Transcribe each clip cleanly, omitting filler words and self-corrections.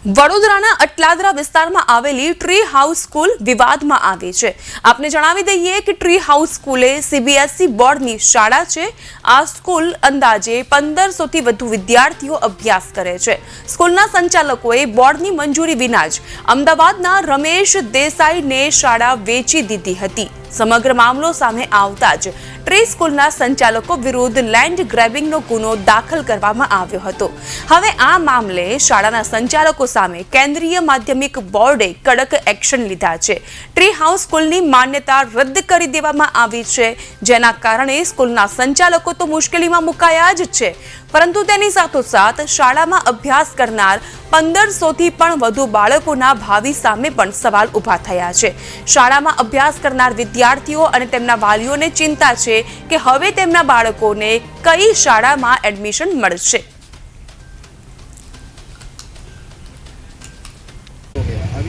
વડોદરાના અટલાદરા વિસ્તારમાં આવેલી ટ્રી હાઉસ સ્કૂલ વિવાદમાં આવી છે। આપને જણાવી દઈએ કે ટ્રી હાઉસ સ્કૂલ સીબીએસઈ બોર્ડની શાળા છે। આ સ્કૂલ અંદાજે 1500 થી વધુ વિદ્યાર્થીઓ અભ્યાસ કરે છે। સ્કૂલના સંચાલકોએ બોર્ડની મંજૂરી વિના જ અમદાવાદના રમેશ દેસાઈને શાળા વેચી દીધી હતી। સમગ્ર મામલો સામે આવતા જ ટ્રી સ્કૂલના સંચાલકો વિરુદ્ધ લેન્ડ ગ્રેબિંગનો ગુનો દાખલ કરવામાં આવ્યો હતો। હવે આ મામલે શાળાના સંચાલકો સામે કેન્દ્રીય માધ્યમિક બોર્ડે કડક એક્શન લીધા છે। ટ્રી હાઉસ સ્કૂલની માન્યતા રદ કરી દેવામાં આવી છે, જેના કારણે સ્કૂલના સંચાલકો તો મુશ્કેલીમાં મુકાયા જ છે, પરંતુ તેની સાથોસાથ શાળામાં અભ્યાસ કરનાર 1500 થી પણ વધુ બાળકોના ભાવિ સામે પણ સવાલ ઊભા થયા છે। શાળામાં અભ્યાસ કરનાર વિદ્યાર્થીઓ અને તેમના વાલીઓને ચિંતા છે કે હવે તેમના બાળકોને કઈ શાળામાં એડમિશન મળશે।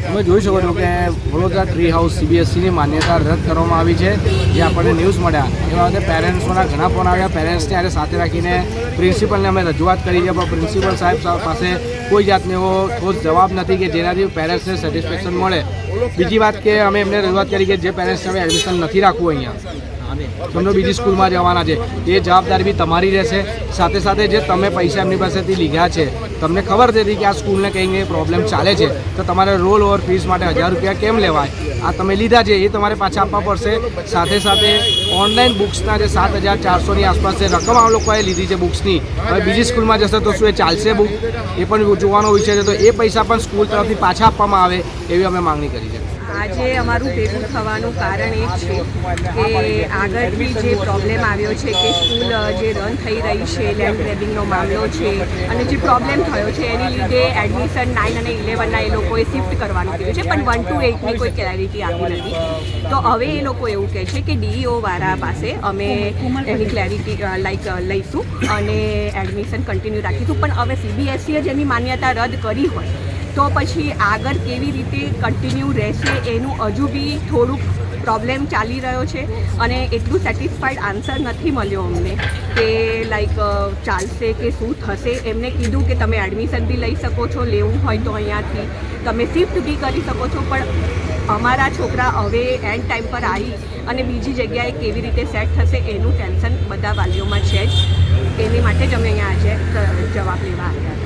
તમે જોઈ શકો છો કે વડોદરા ટ્રી હાઉસ સીબીએસઈની માન્યતા રદ કરવામાં આવી છે, જે આપણને ન્યૂઝ મળ્યા એવા વખતે પેરેન્ટ્સોના ઘણા ફોન આવ્યા। પેરેન્ટ્સને આજે સાથે રાખીને પ્રિન્સિપલને અમે રજૂઆત કરી છે, પણ પ્રિન્સિપલ સાહેબ પાસે કોઈ જાતનો એવો ઠોસ જવાબ નથી કે જેનાથી પેરેન્ટ્સને સેટિસ્ફેક્શન મળે। બીજી વાત કે અમે એમને રજૂઆત કરી કે જે પેરેન્ટ્સને હવે એડમિશન નથી રાખવું અહીંયા, તમને બીજી સ્કૂલમાં જવાના છે, એ જવાબદારી બી તમારી રહેશે। સાથે સાથે જે તમે પૈસા એમની પાસેથી લીધા છે, તમને ખબર હતી કે આ સ્કૂલને કંઈ પ્રોબ્લેમ ચાલે છે, તો તમારે રોલ ઓવર ફીસ માટે 1000 રૂપિયા કેમ લેવાય? આ તમે લીધા છે એ તમારે પાછા આપવા પડશે। સાથે સાથે ઓનલાઈન બુક્સના જે 7400ની આસપાસ જે રકમ આ લોકોએ લીધી છે બુક્સની, હવે બીજી સ્કૂલમાં જશે તો શું એ ચાલશે બુક? એ પણ જોવાનો વિષય છે, તો એ પૈસા પણ સ્કૂલ તરફથી પાછા આપવામાં આવે એવી અમે માંગણી કરી છે। આજે અમારું ભેગું થવાનું કારણ એ છે કે આગળથી જે પ્રોબ્લેમ આવ્યો છે કે સ્કૂલ જે રન થઈ રહી છે, લેન્ડ ગ્રેબિંગનો મામલો છે અને જે પ્રોબ્લેમ થયો છે એની લીધે એડમિશન 9 અને 11ના એ લોકોએ શિફ્ટ કરવાનું કીધું છે, પણ 1 to 8ની કોઈ ક્લેરિટી આપી નથી। તો હવે એ લોકો એવું કહે છે કે ડીઈઓ વાળા પાસે અમે એની ક્લેરિટી લઈશું અને એડમિશન કન્ટિન્યુ રાખીશું। પણ હવે સીબીએસઈએ જેની માન્યતા રદ કરી હોય તો પછી આગળ કેવી રીતે કન્ટિન્યુ રહેશે એનું હજુ બી થોડુંક પ્રોબ્લેમ ચાલી રહ્યો છે અને એટલું સેટિસ્ફાઈડ આન્સર નથી મળ્યો અમને કે ચાલશે કે શું થશે। એમને કીધું કે તમે એડમિશન બી લઈ શકો છો, લેવું હોય તો અહીંયાથી તમે શિફ્ટ બી કરી શકો છો, પણ અમારા છોકરા હવે એન્ડ ટાઈમ પર આવી અને બીજી જગ્યાએ કેવી રીતે સેટ થશે એનું ટેન્શન બધા વાલીઓમાં છે જ। એની માટે જ અમે અહીંયા આજે જવાબ લેવા આવ્યા।